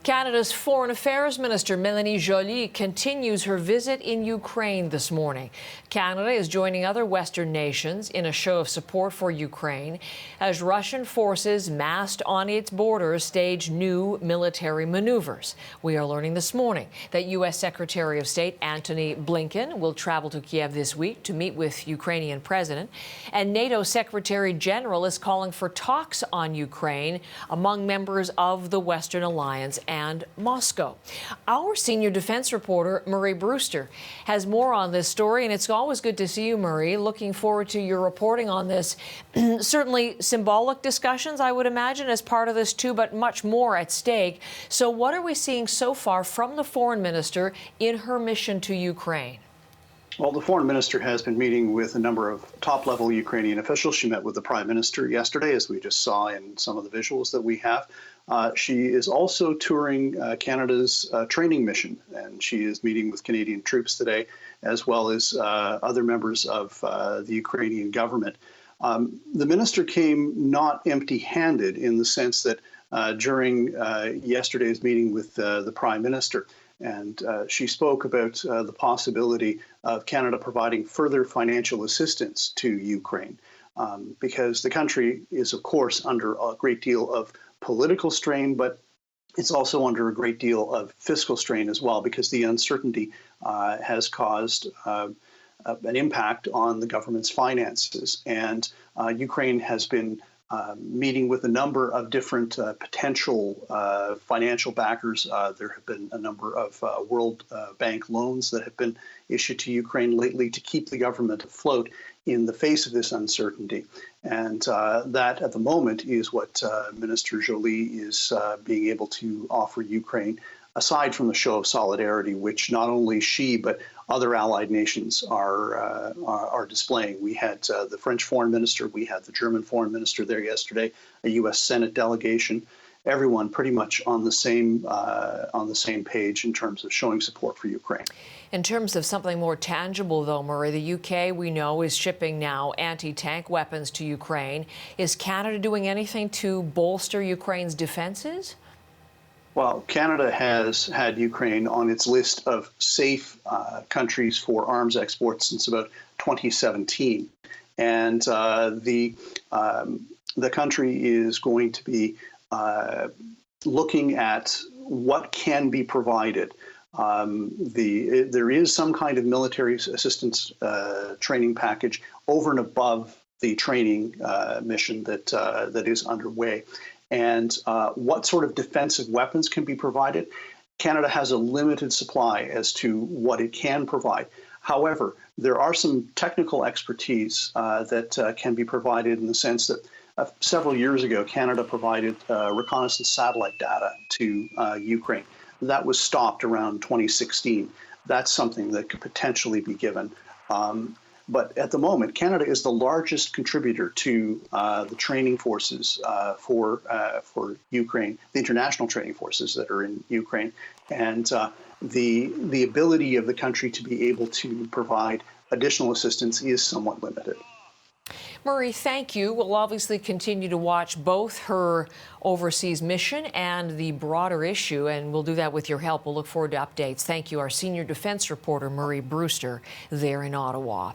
Canada's Foreign Affairs Minister Mélanie Joly continues her visit in Ukraine this morning. Canada is joining other Western nations in a show of support for Ukraine as Russian forces massed on its borders stage new military maneuvers. We are learning this morning that U.S. Secretary of State Antony Blinken will travel to Kiev this week to meet with Ukrainian President, and NATO Secretary General is calling for talks on Ukraine among members of the Western Alliance and Moscow. Our senior defense reporter, Murray Brewster, has more on this story, and it's always good to see you, Murray. Looking forward to your reporting on this. Certainly symbolic discussions, I would imagine, as part of this too, but much more at stake. So what are we seeing so far from the foreign minister in her mission to Ukraine? Well, the foreign minister has been meeting with a number of top-level Ukrainian officials. She met with the prime minister yesterday, as we just saw in some of the visuals that we have. She is also touring Canada's training mission, and she is meeting with Canadian troops today, as well as other members of the Ukrainian government. The minister came not empty-handed in the sense that during yesterday's meeting with the prime minister, and she spoke about the possibility of Canada providing further financial assistance to Ukraine, because the country is, of course, under a great deal of political strain, but it's also under a great deal of fiscal strain as well, because the uncertainty has caused an impact on the government's finances. And Ukraine has been meeting with a number of different potential financial backers. There have been a number of World Bank loans that have been issued to Ukraine lately to keep the government afloat in the face of this uncertainty. And that, at the moment, is what Minister Joly is being able to offer Ukraine, aside from the show of solidarity, which not only she but other allied nations are displaying. We had the French foreign minister, we had the German foreign minister there yesterday, a U.S. Senate delegation, everyone pretty much on the same page in terms of showing support for Ukraine. In terms of something more tangible, though, Murray, the UK, we know, is shipping now anti-tank weapons to Ukraine. Is Canada doing anything to bolster Ukraine's defenses? Well, Canada has had Ukraine on its list of safe countries for arms exports since about 2017. And the country is going to be looking at what can be provided. There is some kind of military assistance training package over and above the training mission that is underway. And what sort of defensive weapons can be provided? Canada has a limited supply as to what it can provide. However, there are some technical expertise that can be provided in the sense that several years ago, Canada provided reconnaissance satellite data to Ukraine. That was stopped around 2016. That's something that could potentially be given. But at the moment, Canada is the largest contributor to the training forces for Ukraine, the international training forces that are in Ukraine, and the ability of the country to be able to provide additional assistance is somewhat limited. Murray, thank you. We'll obviously continue to watch both her overseas mission and the broader issue, and we'll do that with your help. We'll look forward to updates. Thank you, our senior defense reporter, Murray Brewster, there in Ottawa.